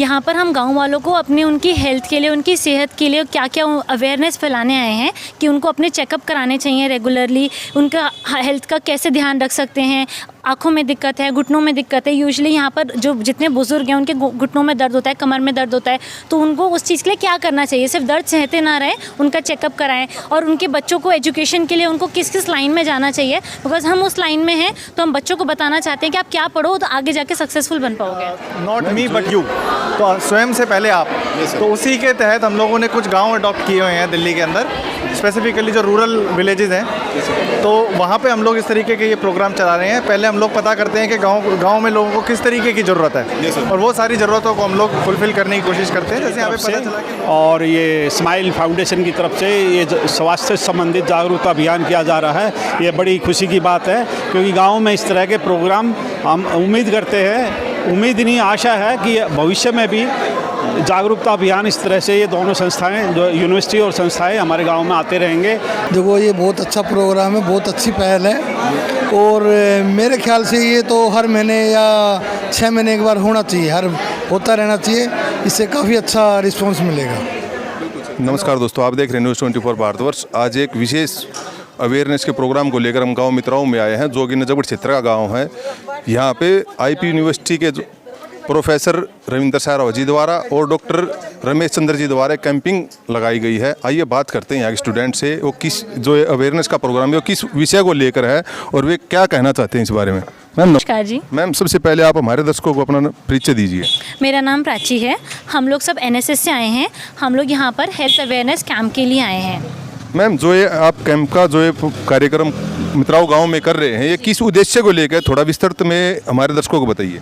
यहाँ पर हम गांव वालों को अपने उनकी हेल्थ के लिए, उनकी सेहत के लिए क्या क्या अवेयरनेस फैलाने आए हैं कि उनको अपने चेकअप कराने चाहिए रेगुलरली, उनका हेल्थ का कैसे ध्यान रख सकते हैं। आँखों में दिक्कत है, घुटनों में दिक्कत है, यूजुअली यहाँ पर जो जितने बुजुर्ग हैं उनके घुटनों में दर्द होता है, कमर में दर्द होता है, तो उनको उस चीज़ के लिए क्या करना चाहिए। सिर्फ दर्द सहते ना रहें, उनका चेकअप कराएं। और उनके बच्चों को एजुकेशन के लिए उनको किस किस लाइन में जाना चाहिए, बिकॉज हम उस लाइन में हैं तो हम बच्चों को बताना चाहते हैं कि आप क्या पढ़ो तो आगे जाके सक्सेसफुल बन पाओगे। नॉट मी बट यू, तो स्वयं से पहले आप। तो उसी के तहत हम लोगों ने कुछ गांव अडॉप्ट किए हुए हैं दिल्ली के अंदर, स्पेसिफिकली जो रूरल विलेजेस हैं, तो वहाँ पे हम लोग इस तरीके के ये प्रोग्राम चला रहे हैं। पहले हम लोग पता करते हैं कि गांव में लोगों को किस तरीके की ज़रूरत है, और वो सारी ज़रूरतों को हम लोग फुलफ़िल करने की कोशिश करते हैं। जैसे यहाँ पे पता चला कि और ये स्माइल फाउंडेशन की तरफ से ये स्वास्थ्य से संबंधित जागरूकता अभियान किया जा रहा है। ये बड़ी खुशी की बात है, क्योंकि गाँव में इस तरह के प्रोग्राम हम उम्मीद करते हैं, उम्मीद नहीं आशा है कि भविष्य में भी जागरूकता अभियान इस तरह से ये दोनों संस्थाएं, जो यूनिवर्सिटी और संस्थाएं, हमारे गांव में आते रहेंगे। देखो, ये बहुत अच्छा प्रोग्राम है, बहुत अच्छी पहल है, और मेरे ख्याल से ये तो हर महीने या 6 महीने एक बार होना चाहिए, हर होता रहना चाहिए। इससे काफ़ी अच्छा रिस्पॉन्स मिलेगा। नमस्कार दोस्तों, आप देख रहे हैं न्यूज़ 24 भारतवर्ष। आज एक विशेष अवेयरनेस के प्रोग्राम को लेकर हम गांव मित्राओं में आए हैं, जो कि नजबड़ क्षेत्र का गांव है। यहाँ पे आईपी यूनिवर्सिटी के प्रोफेसर रविंद्र साराव जी द्वारा और डॉक्टर रमेश चंद्र जी द्वारा कैंपिंग लगाई गई है। आइए बात करते हैं यहाँ के स्टूडेंट से, वो किस जो अवेयरनेस का प्रोग्राम है वो किस विषय को लेकर है और वे क्या कहना चाहते हैं इस बारे में। मैम नमस्कार जी। मैम, सबसे पहले आप हमारे दर्शकों को अपना परिचय दीजिए। मेरा नाम प्राची है। हम लोग सब एनएसएस से आए हैं। हम लोग यहाँ पर हेल्थ अवेयरनेस कैंप के लिए आए हैं। मैम, जो ये आप कैंप का जो ये कार्यक्रम मित्राओं गांव में कर रहे हैं, ये किस उद्देश्य को लेकर थोड़ा विस्तृत में हमारे दर्शकों को बताइए।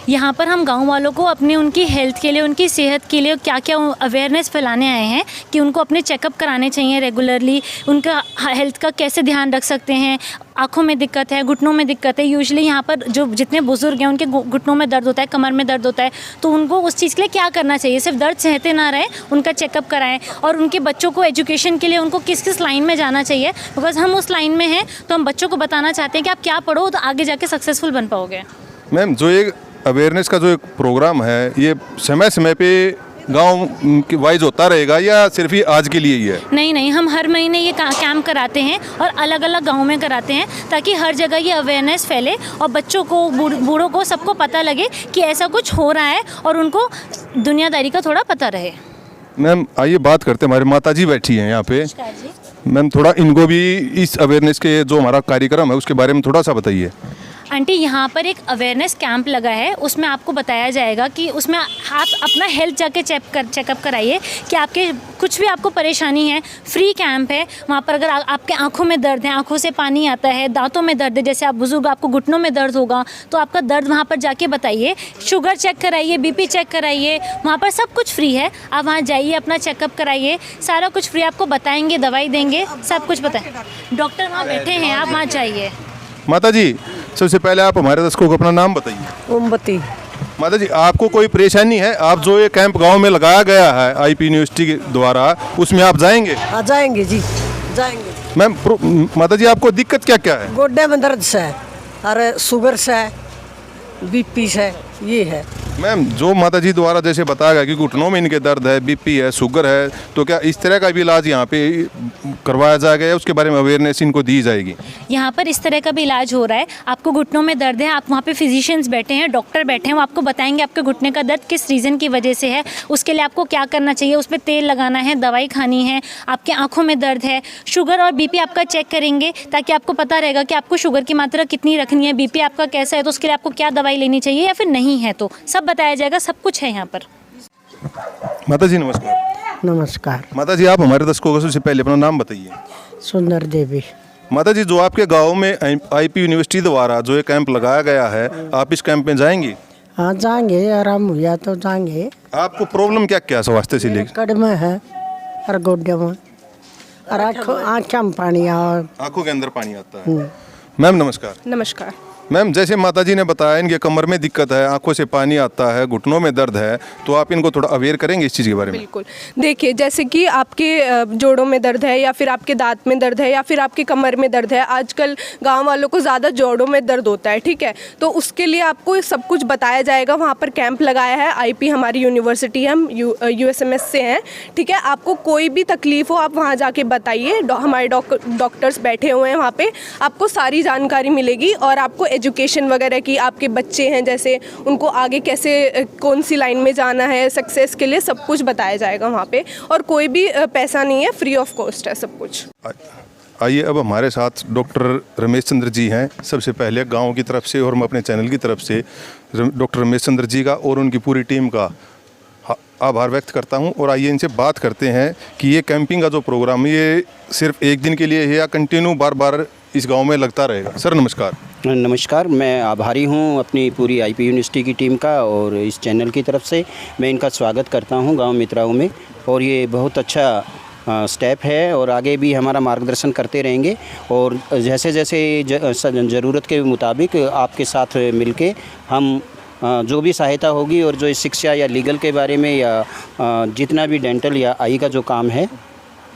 यहाँ पर हम गांव वालों को अपने उनकी हेल्थ के लिए, उनकी सेहत के लिए क्या क्या अवेयरनेस फैलाने आए हैं कि उनको अपने चेकअप कराने चाहिए रेगुलरली, उनका हेल्थ का कैसे ध्यान रख सकते हैं। आँखों में दिक्कत है, घुटनों में दिक्कत है, यूजुअली यहाँ पर जो जितने बुजुर्ग हैं उनके घुटनों में दर्द होता है, कमर में दर्द होता है, तो उनको उस चीज़ के लिए क्या करना चाहिए। सिर्फ दर्द सहते ना रहें, उनका चेकअप कराएं। और उनके बच्चों को एजुकेशन के लिए उनको किस किस लाइन में जाना चाहिए, बिकॉज हम उस लाइन में हैं तो हम बच्चों को बताना चाहते हैं कि आप क्या पढ़ो तो आगे जाके सक्सेसफुल बन पाओगे। मैम, जो ये अवेयरनेस का जो एक प्रोग्राम है, ये समय समय पे गांव वाइज होता रहेगा या सिर्फ ही आज के लिए ही है? नहीं, हम हर महीने ये कैंप कराते हैं और अलग अलग गाँव में कराते हैं, ताकि हर जगह ये अवेयरनेस फैले और बच्चों को, बूढ़ों को, सबको पता लगे कि ऐसा कुछ हो रहा है और उनको दुनियादारी का थोड़ा पता रहे। मैम, आइए बात करते हैं, हमारी माता जी बैठी हैं यहाँ पे। मैम, थोड़ा इनको भी इस अवेयरनेस के जो हमारा कार्यक्रम है उसके बारे में थोड़ा सा बताइए। आंटी, यहाँ पर एक अवेयरनेस कैंप लगा है, उसमें आपको बताया जाएगा कि उसमें आप अपना हेल्थ जाके चेकअप कराइए कि आपके कुछ भी आपको परेशानी है। फ्री कैंप है वहाँ पर। अगर आपके आंखों में दर्द है, आंखों से पानी आता है, दांतों में दर्द है, जैसे आप बुजुर्ग, आपको घुटनों में दर्द होगा तो आपका दर्द वहाँ पर जाके बताइए। शुगर चेक कराइए, बीपी चेक कराइए, वहाँ पर सब कुछ फ्री है। आप वहाँ जाइए, अपना चेकअप कराइए, सारा कुछ फ्री। आपको बताएंगे, दवाई देंगे, सब कुछ बताएं। डॉक्टर वहाँ बैठे हैं, आप वहाँ जाइए। माता जी, सबसे पहले आप हमारे दर्शकों को अपना नाम बताइए। ओमवती। माता जी, आपको कोई परेशानी है? आप जो ये कैंप गांव में लगाया गया है आईपी यूनिवर्सिटी के द्वारा, उसमें आप जाएंगे? हाँ, जाएंगे जी, जाएंगे। मैम, माता जी, आपको दिक्कत क्या क्या है? गोड्डे में दर्द से, अरे शुगर से, बीपी से, ये है। मैम, जो माता जी द्वारा जैसे बताया गया कि घुटनों में इनके दर्द है, बीपी है, शुगर है, तो क्या इस तरह का भी इलाज यहाँ पे करवाया जाएगा या उसके बारे में अवेयरनेस इनको दी जाएगी? यहाँ पर इस तरह का भी इलाज हो रहा है। आपको घुटनों में दर्द है, आप वहाँ पे फिजिशियंस बैठे हैं, डॉक्टर बैठे हैं, वो आपको बताएंगे आपके घुटने का दर्द किस रीज़न की वजह से है, उसके लिए आपको क्या करना चाहिए, उस पर तेल लगाना है, दवाई खानी है। आपके आँखों में दर्द है, शुगर और बीपी आपका चेक करेंगे, ताकि आपको पता रहेगा कि आपको शुगर की मात्रा कितनी रखनी है, बीपी आपका कैसा है, तो उसके लिए आपको क्या दवाई लेनी चाहिए या फिर नहीं है, तो सब बताया जाएगा। सब कुछ है यहाँ पर। माता जी नमस्कार। नमस्कार। माता जी, आप हमारे दर्शकों को सबसे पहले अपना नाम बताइए। सुंदर देवी। माता जी, जो आपके गांव में आईपी यूनिवर्सिटी द्वारा जो ये कैंप लगाया गया है, आप इस कैंप में जाएंगे? हाँ, जाएंगे, आराम हुआ तो जाएंगे। आपको प्रॉब्लम क्या क्या स्वास्थ्य से लेकर? कड़ में है और गोड्डे में और आँखों में पानी, और आंखों के अंदर पानी आता है। मैम नमस्कार। नमस्कार। मैम जैसे माताजी ने बताया इनके कमर में दिक्कत है, आंखों से पानी आता है, घुटनों में दर्द है, तो आप इनको थोड़ा अवेयर करेंगे इस चीज़ के बारे में? बिल्कुल। देखिए, जैसे कि आपके जोड़ों में दर्द है या फिर आपके दांत में दर्द है या फिर आपके कमर में दर्द है, आजकल गांव वालों को ज़्यादा जोड़ों में दर्द होता है, ठीक है। तो उसके लिए आपको सब कुछ बताया जाएगा। वहाँ पर कैंप लगाया है, आईपी हमारी यूनिवर्सिटी है, हम यूएसएमएस से हैं, ठीक है। आपको कोई भी तकलीफ़ हो आप वहाँ जाके बताइए, हमारे डॉक्टर्स बैठे हुए हैं वहाँ पे, आपको सारी जानकारी मिलेगी और आपको एजुकेशन वगैरह की, आपके बच्चे हैं जैसे उनको आगे कैसे कौन सी लाइन में जाना है सक्सेस के लिए, सब कुछ बताया जाएगा वहाँ पे। और कोई भी पैसा नहीं है, फ्री ऑफ कॉस्ट है सब कुछ। आइए अब हमारे साथ डॉक्टर रमेश चंद्र जी हैं। सबसे पहले गांव की तरफ से और मैं अपने चैनल की तरफ से डॉक्टर रमेश चंद्र जी का और उनकी पूरी टीम का आभार व्यक्त करता हूं। और आइए इनसे बात करते हैं कि ये कैंपिंग का जो प्रोग्राम ये सिर्फ एक दिन के लिए है या कंटिन्यू बार बार इस गांव में लगता रहेगा? सर नमस्कार। नमस्कार, मैं आभारी हूं अपनी पूरी आईपी यूनिवर्सिटी की टीम का और इस चैनल की तरफ से मैं इनका स्वागत करता हूं गांव मित्राओं में। और ये बहुत अच्छा स्टेप है और आगे भी हमारा मार्गदर्शन करते रहेंगे और जैसे जैसे ज़रूरत के मुताबिक आपके साथ मिलके हम जो भी सहायता होगी और जो शिक्षा या लीगल के बारे में या जितना भी डेंटल या आई का जो काम है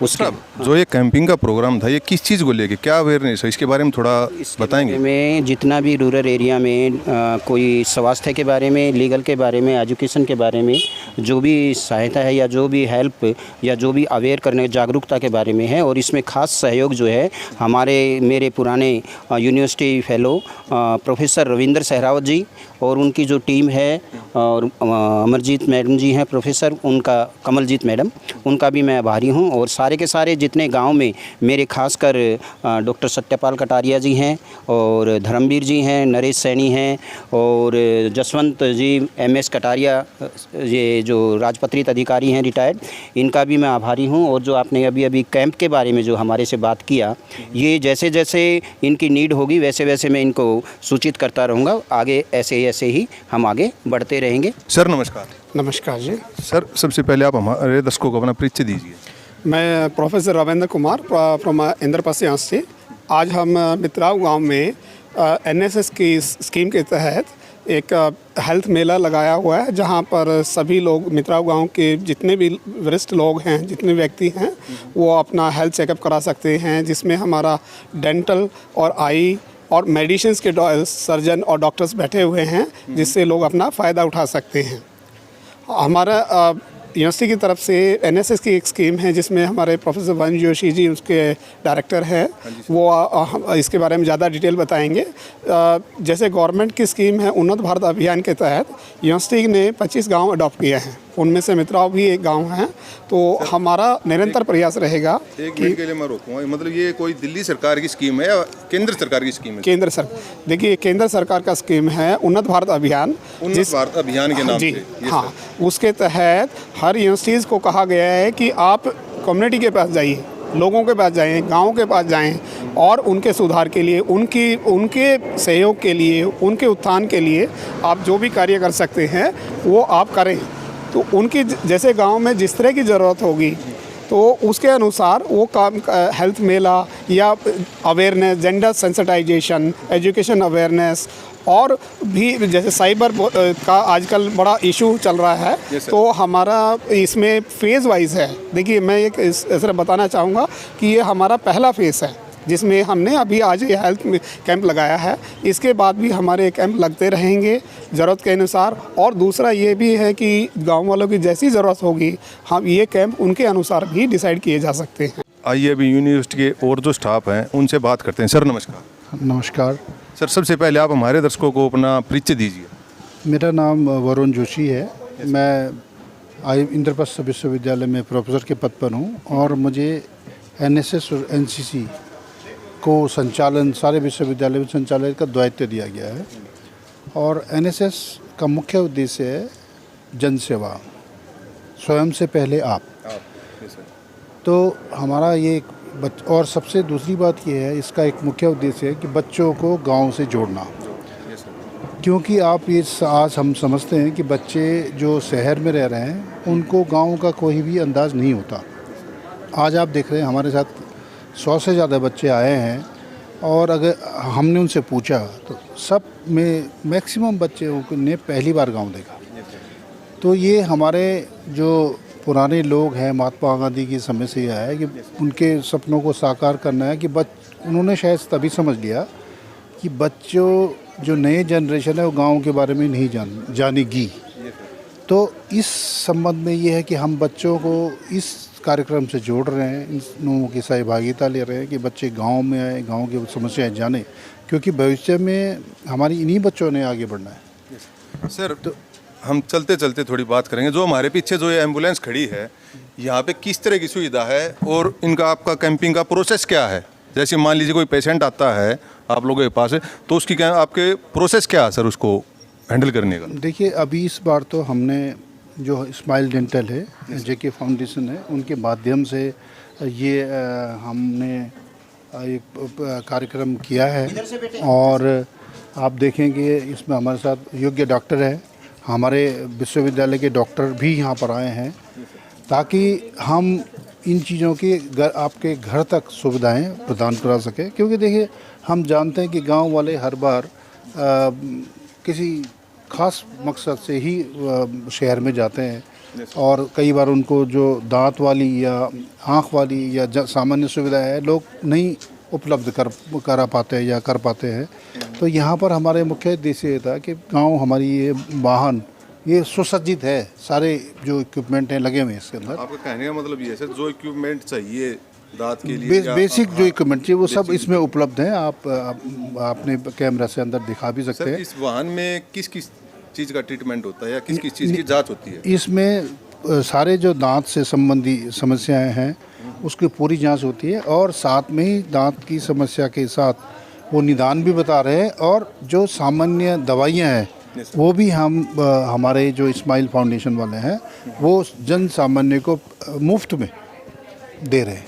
उसका जो ये कैंपिंग का प्रोग्राम था ये किस चीज़ को लेके, क्या अवेयरनेस है इसके बारे में थोड़ा बताएंगे? में जितना भी रूरल एरिया में कोई स्वास्थ्य के बारे में, लीगल के बारे में, एजुकेशन के बारे में जो भी सहायता है या जो भी हेल्प या जो भी अवेयर करने जागरूकता के बारे में है। और इसमें खास सहयोग जो है मेरे पुराने university fellow professor Ravindra Sehrawat ji और उनकी जो टीम है और अमरजीत मैडम जी हैं प्रोफेसर, उनका कमलजीत मैडम, उनका भी मैं आभारी हूं। और सारे के सारे जितने गांव में मेरे खासकर डॉक्टर सत्यपाल कटारिया जी हैं और धर्मवीर जी हैं, नरेश सैनी हैं और जसवंत जी एमएस कटारिया, ये जो राजपत्रित अधिकारी हैं रिटायर्ड, इनका भी मैं आभारी हूं। और जो आपने अभी अभी कैंप के बारे में जो हमारे से बात किया, ये जैसे जैसे इनकी नीड होगी वैसे वैसे मैं इनको सूचित करता रहूँगा। आगे ऐसे ही हम आगे बढ़ते रहेंगे। सर नमस्कार। नमस्कार जी। सर सबसे पहले आप हमारे दर्शकों को अपना परिचय दीजिए। मैं professor Ravindra Kumar from Indraprastha university. आज हम मित्राव गांव में एनएसएस की स्कीम के तहत एक हेल्थ मेला लगाया हुआ है, जहां पर सभी लोग मित्राव गांव के जितने भी वरिष्ठ लोग हैं, जितने व्यक्ति हैं, वो अपना हेल्थ चेकअप करा सकते हैं, जिसमें हमारा डेंटल और आई और मेडिसिन्स के सर्जन और डॉक्टर्स बैठे हुए हैं, जिससे लोग अपना फ़ायदा उठा सकते हैं। हमारा यूनिवर्सिटी की तरफ से एनएसएस की एक स्कीम है जिसमें हमारे प्रोफेसर वन जोशी जी उसके डायरेक्टर हैं, वो इसके बारे में ज़्यादा डिटेल बताएंगे। जैसे गवर्नमेंट की स्कीम है उन्नत भारत अभियान के तहत यूनिवर्सिटी ने 25 गांव अडॉप्ट किए हैं, उनमें से मित्राव भी एक गांव है। तो हमारा निरंतर प्रयास रहेगा। एक मिनट के लिए मैं रोकूंगा, मतलब ये कोई दिल्ली सरकार की स्कीम है या केंद्र सरकार की स्कीम है? केंद्र सरकार, देखिए केंद्र सरकार का स्कीम है उन्नत भारत अभियान, उन्नत भारत अभियान के नाम जी से। हाँ, उसके तहत हर यूनिवर्सिटीज़ को कहा गया है कि आप कम्युनिटी के पास जाइए, लोगों के पास जाएं, गाँव के पास जाएं और उनके सुधार के लिए, उनके सहयोग के लिए, उनके उत्थान के लिए आप जो भी कार्य कर सकते हैं वो आप करें। तो उनकी जैसे गांव में जिस तरह की ज़रूरत होगी तो उसके अनुसार वो काम, हेल्थ मेला या awareness, gender sensitisation, education awareness और भी जैसे साइबर का आजकल बड़ा इशू चल रहा है, तो हमारा इसमें फ़ेज़ वाइज है। देखिए मैं एक इस तरह बताना चाहूँगा कि ये हमारा पहला फ़ेज़ है जिसमें हमने अभी आज ये हेल्थ कैंप लगाया है। इसके बाद भी हमारे कैंप लगते रहेंगे ज़रूरत के अनुसार। और दूसरा ये भी है कि गांव वालों की जैसी ज़रूरत होगी हम ये कैंप उनके अनुसार भी डिसाइड किए जा सकते हैं। आइए अभी यूनिवर्सिटी के और जो स्टाफ हैं उनसे बात करते हैं। सर नमस्कार। नमस्कार सर सबसे पहले आप हमारे दर्शकों को अपना परिचय दीजिए। मेरा नाम वरुण जोशी है। मैं इंद्रप्रस्थ विश्वविद्यालय में प्रोफेसर के पद पर हूँ और मुझे एनएसएस और एनसीसी को संचालन, सारे विश्वविद्यालय में संचालन का दायित्व दिया गया है। और एनएसएस का मुख्य उद्देश्य है जन सेवा, स्वयं से पहले आप। तो हमारा ये और सबसे दूसरी बात ये है, इसका एक मुख्य उद्देश्य है कि बच्चों को गांव से जोड़ना। क्योंकि आप ये आज हम समझते हैं कि बच्चे जो शहर में रह रहे हैं उनको गांव का कोई भी अंदाज़ नहीं होता। आज आप देख रहे हैं हमारे साथ 100 से ज़्यादा बच्चे आए हैं और अगर हमने उनसे पूछा तो सब में मैक्सिमम बच्चों ने पहली बार गांव देखा। तो ये हमारे जो पुराने लोग हैं, महात्मा गांधी की समय से यह है कि उनके सपनों को साकार करना है कि उन्होंने शायद तभी समझ लिया कि बच्चों जो नए जनरेशन है वो गांव के बारे में नहीं जानेगी। तो इस संबंध में ये है कि हम बच्चों को इस कार्यक्रम से जोड़ रहे हैं, इन लोगों की सहभागिता ले रहे हैं कि बच्चे गांव में आए, गांव की समस्याएं जाने, क्योंकि भविष्य में हमारी इन्हीं बच्चों ने आगे बढ़ना है। सर तो हम चलते चलते थोड़ी बात करेंगे, जो हमारे पीछे जो ये एम्बुलेंस खड़ी है यहाँ पे किस तरह की सुविधा है और इनका आपका कैंपिंग का प्रोसेस क्या है? जैसे मान लीजिए कोई पेशेंट आता है आप लोगों के पास, तो उसकी क्या आपके प्रोसेस क्या है सर उसको हैंडल करने का? देखिए, अभी इस बार तो हमने जो स्माइल डेंटल है, जेके फाउंडेशन है, उनके माध्यम से ये हमने एक कार्यक्रम किया है और आप देखेंगे इसमें हमारे साथ योग्य डॉक्टर है, हमारे विश्वविद्यालय के डॉक्टर भी यहाँ पर आए हैं ताकि हम इन चीज़ों की आपके घर तक सुविधाएं प्रदान करा सकें। क्योंकि देखिए, हम जानते हैं कि गांव वाले हर बार किसी ख़ास मकसद से ही शहर में जाते हैं और कई बार उनको जो दांत वाली या आँख वाली या सामान्य सुविधा है लोग नहीं उपलब्ध करा पाते हैं या कर पाते हैं। तो यहाँ पर हमारे मुख्य उद्देश्य ये था कि गांव हमारी ये वाहन ये सुसज्जित है, सारे जो इक्विपमेंट हैं लगे हुए हैं इसके अंदर। आपका कहने का मतलब ये है सर, जो इक्विपमेंट चाहिए दांत के लिए बेसिक जो इक्विपमेंट चाहिए वो सब इसमें उपलब्ध हैं। आपने कैमरा से अंदर दिखा भी सकते हैं। इस वाहन में किस किस चीज़ का ट्रीटमेंट होता है या किस किस चीज़ की जाँच होती है? इसमें सारे जो दांत से संबंधी समस्याएं हैं उसकी पूरी जांच होती है और साथ में ही दांत की समस्या के साथ वो निदान भी बता रहे हैं और जो सामान्य दवाइयां हैं वो भी हम हमारे जो स्माइल फाउंडेशन वाले हैं वो जन सामान्य को मुफ्त में दे रहे हैं।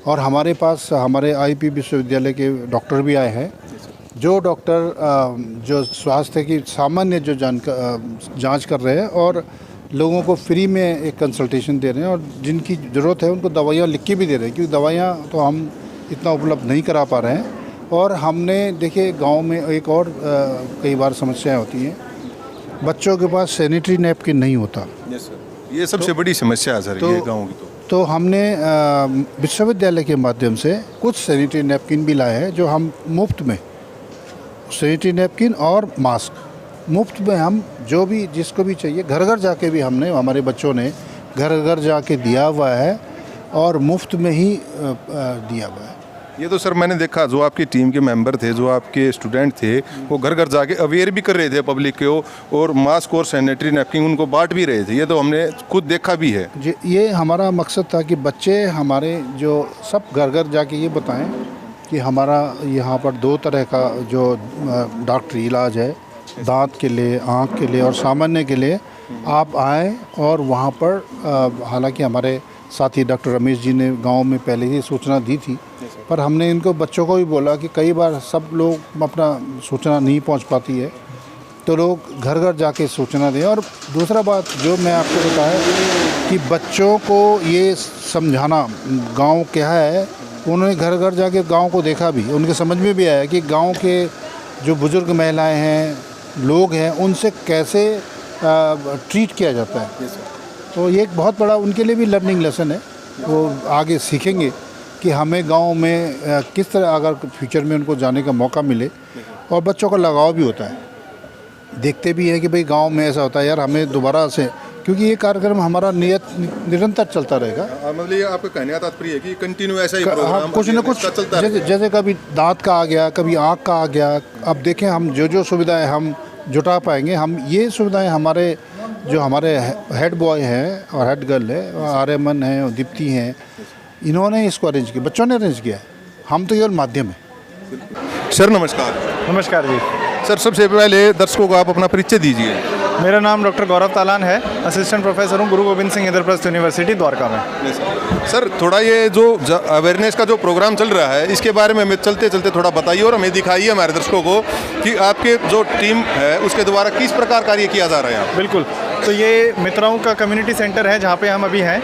और हमारे पास हमारे आईपी विश्वविद्यालय के डॉक्टर भी आए हैं, जो डॉक्टर जो स्वास्थ्य की सामान्य जो जांच कर रहे हैं और लोगों को फ्री में एक कंसल्टेशन दे रहे हैं और जिनकी ज़रूरत है उनको दवाइयाँ लिख के भी दे रहे हैं, क्योंकि दवाइयाँ तो हम इतना उपलब्ध नहीं करा पा रहे हैं। और हमने देखिए गांव में एक और कई बार समस्याएं होती हैं, बच्चों के पास सैनिटरी नैपकिन नहीं होता। ये सबसे बड़ी समस्या है सर ये गाँव की। तो हमने विश्वविद्यालय के माध्यम से कुछ सैनिटरी नैपकिन भी लाए हैं जो हम मुफ्त में, सैनिटरी नैपकिन और मास्क मुफ्त में हम जो भी जिसको भी चाहिए घर घर जाके भी हमने, हमारे बच्चों ने घर घर जाके दिया हुआ है और मुफ्त में ही दिया हुआ है। ये तो सर मैंने देखा, जो आपकी टीम के मेंबर थे, जो आपके स्टूडेंट थे, वो घर घर जाके अवेयर भी कर रहे थे पब्लिक को और मास्क और सैनिटरी नैपकिन उनको बांट भी रहे थे। ये तो हमने खुद देखा भी है। ये हमारा मकसद था कि बच्चे हमारे जो सब घर घर जाके ये बताएं कि हमारा यहाँ पर 2 तरह का जो डॉक्टरी इलाज है, दांत के लिए, आँख के लिए और सामान्य के लिए। आप आएँ और वहाँ पर हालांकि हमारे साथी डॉक्टर रमेश जी ने गांव में पहले ही सूचना दी थी, पर हमने इनको बच्चों को भी बोला कि कई बार सब लोग अपना सूचना नहीं पहुंच पाती है, तो लोग घर घर जाके सूचना दें। और दूसरा बात जो मैं आपको बताया कि बच्चों को ये समझाना गांव क्या है, उन्होंने घर घर जाके गांव को देखा भी, उनके समझ में भी आया कि गांव के जो बुज़ुर्ग महिलाएं हैं, लोग हैं, उनसे कैसे ट्रीट किया जाता है। तो ये एक बहुत बड़ा उनके लिए भी लर्निंग लेसन है, वो आगे सीखेंगे कि हमें गांव में किस तरह अगर फ्यूचर में उनको जाने का मौका मिले। और बच्चों का लगाव भी होता है, देखते भी हैं कि भाई गांव में ऐसा होता है यार, हमें दोबारा से, क्योंकि ये कार्यक्रम हमारा निरंतर चलता रहेगा। मतलब ये आपका कहने का तात्पर्य है कि कंटिन्यू ऐसा ही प्रोग्राम कुछ न कुछ चलता रहेगा। जैसे कभी दांत का आ गया, कभी आँख का आ गया, अब देखें हम जो सुविधाएँ हम जुटा पाएंगे। हम ये सुविधाएं हमारे जो हमारे हेड बॉय हैं और हेड गर्ल है, आर्यमन हैं और दीप्ति हैं, इन्होंने इसको अरेंज किया, बच्चों ने अरेंज किया है, हम तो केवल माध्यम है। सर नमस्कार। नमस्कार जी। सर सबसे पहले दर्शकों को आप अपना परिचय दीजिए। मेरा नाम डॉक्टर गौरव तालान है, असिस्टेंट प्रोफेसर हूँ गुरु गोविंद सिंह इंद्रप्रस्थ यूनिवर्सिटी द्वारका में। सर थोड़ा ये जो अवेयरनेस का जो प्रोग्राम चल रहा है इसके बारे में हमें चलते चलते थोड़ा बताइए और हमें दिखाइए हमारे दर्शकों को कि आपके जो टीम है उसके द्वारा किस प्रकार कार्य किया जा रहा है। बिल्कुल, तो ये मित्राओं का कम्युनिटी सेंटर है जहाँ पे हम अभी हैं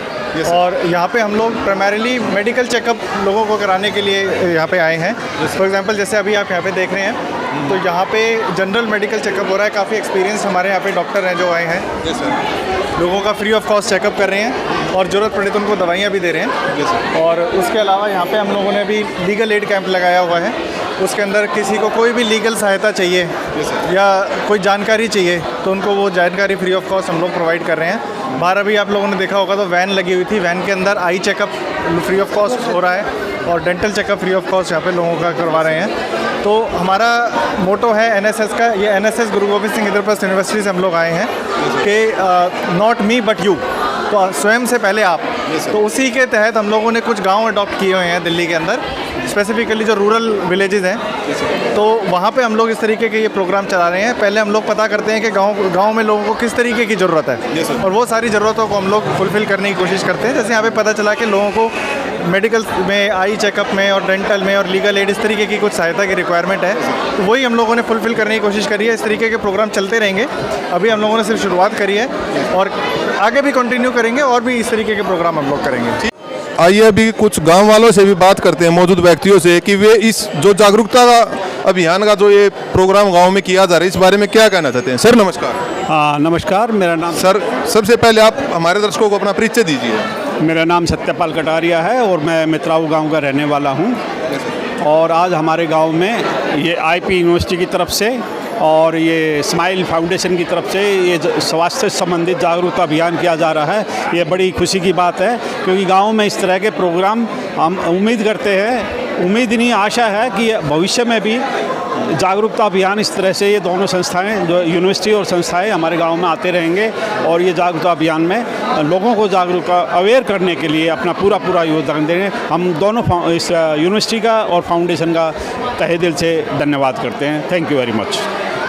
और यहाँ पे हम लोग प्राइमरीली मेडिकल चेकअप लोगों को कराने के लिए यहाँ पे आए हैं। फॉर एग्जांपल जैसे अभी आप यहाँ पे देख रहे हैं तो यहाँ पे जनरल मेडिकल चेकअप हो रहा है। काफ़ी एक्सपीरियंस हमारे यहाँ पे डॉक्टर हैं जो आए हैं, लोगों का फ्री ऑफ कॉस्ट चेकअप कर रहे हैं और ज़रूरत पड़े तो उनको दवाइयाँ भी दे रहे हैं। और उसके अलावा यहाँ पे हम लोगों ने भी लीगल एड कैंप लगाया हुआ है। उसके अंदर किसी को कोई भी लीगल सहायता चाहिए या कोई जानकारी चाहिए तो उनको वो जानकारी फ्री ऑफ कॉस्ट हम लोग प्रोवाइड कर रहे हैं। बाहर अभी आप लोगों ने देखा होगा तो वैन लगी हुई थी, वैन के अंदर eye checkup free of cost हो रहा है और dental checkup free of cost यहाँ पे लोगों का करवा रहे हैं। तो हमारा मोटो है एनएसएस का, ये एनएसएस गुरु गोविंद सिंह इंद्रप्रस्थ यूनिवर्सिटी से हम लोग आए हैं कि नॉट मी बट यू, तो स्वयं से पहले आप। तो उसी के तहत हम लोगों ने कुछ गांव अडॉप्ट किए हुए हैं दिल्ली के अंदर, स्पेसिफिकली जो रूरल विलेजेस हैं। तो वहाँ पे हम लोग इस तरीके के ये प्रोग्राम चला रहे हैं। पहले हम लोग पता करते हैं कि गांव में लोगों को किस तरीके की ज़रूरत है और वो सारी ज़रूरतों को हम लोग फुलफ़िल करने की कोशिश करते हैं। जैसे यहाँ पे पता चला कि लोगों को मेडिकल में, आई चेकअप में और डेंटल में और लीगल एड इस तरीके की कुछ सहायता की रिक्वायरमेंट है, तो वही हम लोगों ने फुलफ़िल करने की कोशिश करी है। इस तरीके के प्रोग्राम चलते रहेंगे। अभी हम लोगों ने सिर्फ शुरुआत करी है और आगे भी कंटिन्यू करेंगे और भी इस तरीके के प्रोग्राम हम लोग करेंगे। आइए अभी कुछ गांव वालों से भी बात करते हैं, मौजूद व्यक्तियों से, कि वे इस जो जागरूकता का अभियान का जो ये प्रोग्राम गांव में किया जा रहा है इस बारे में क्या कहना चाहते हैं। सर नमस्कार। हाँ नमस्कार, मेरा नाम सर सबसे पहले आप हमारे दर्शकों को अपना परिचय दीजिए। मेरा नाम सत्यपाल कटारिया है और मैं मित्राऊ गांव का रहने वाला हूं। और आज हमारे गांव में ये आईपी यूनिवर्सिटी की तरफ से और ये स्माइल फाउंडेशन की तरफ से ये स्वास्थ्य से संबंधित जागरूकता अभियान किया जा रहा है। ये बड़ी खुशी की बात है क्योंकि गांव में इस तरह के प्रोग्राम हम उम्मीद करते हैं, उम्मीद नहीं आशा है कि भविष्य में भी जागरूकता अभियान इस तरह से ये दोनों संस्थाएं, जो यूनिवर्सिटी और संस्थाएं हमारे गांव में आते रहेंगे और ये जागरूकता अभियान में लोगों को जागरूकता अवेयर करने के लिए अपना पूरा योगदान देंगे। हम दोनों इस यूनिवर्सिटी का और फाउंडेशन का तहे दिल से धन्यवाद करते हैं। Thank you very much.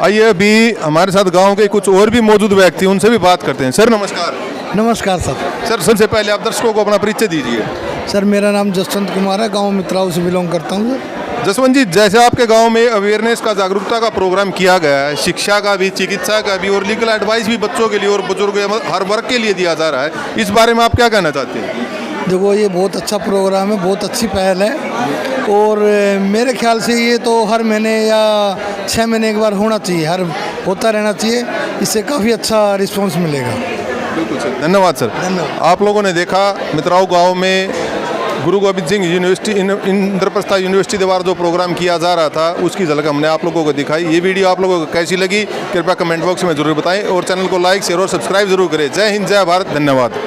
आइए अभी हमारे साथ गांव के कुछ और भी मौजूद व्यक्ति, उनसे भी बात करते हैं। सर नमस्कार। नमस्कार सर। सर सबसे पहले आप दर्शकों को अपना परिचय दीजिए। सर मेरा नाम जसवंत कुमार है, गांव मित्राऊ से बिलोंग करता हूँ सर। जसवंत जी, जैसे आपके गांव में अवेयरनेस का, जागरूकता का प्रोग्राम किया गया है, शिक्षा का भी, चिकित्सा का भी और लीगल एडवाइस भी बच्चों के लिए और बुजुर्ग हर वर्ग के लिए दिया जा रहा है, इस बारे में आप क्या कहना चाहते हैं। देखो ये बहुत अच्छा प्रोग्राम है, बहुत अच्छी पहल है और मेरे ख्याल से ये तो हर महीने या 6 महीने एक बार होना चाहिए, हर होता रहना चाहिए। इससे काफ़ी अच्छा रिस्पॉन्स मिलेगा। बिल्कुल सर, धन्यवाद सर। धन्यवाद। आप लोगों ने देखा मित्राऊ गांव में गुरु गोविंद सिंह यूनिवर्सिटी इंद्रप्रस्थ यूनिवर्सिटी द्वारा जो प्रोग्राम किया जा रहा था उसकी झलक हमने आप लोगों को दिखाई। ये वीडियो आप लोगों को कैसी लगी कृपया कमेंट बॉक्स में जरूर बताएं और चैनल को लाइक, शेयर और सब्सक्राइब जरूर करें। जय हिंद, जय भारत, धन्यवाद।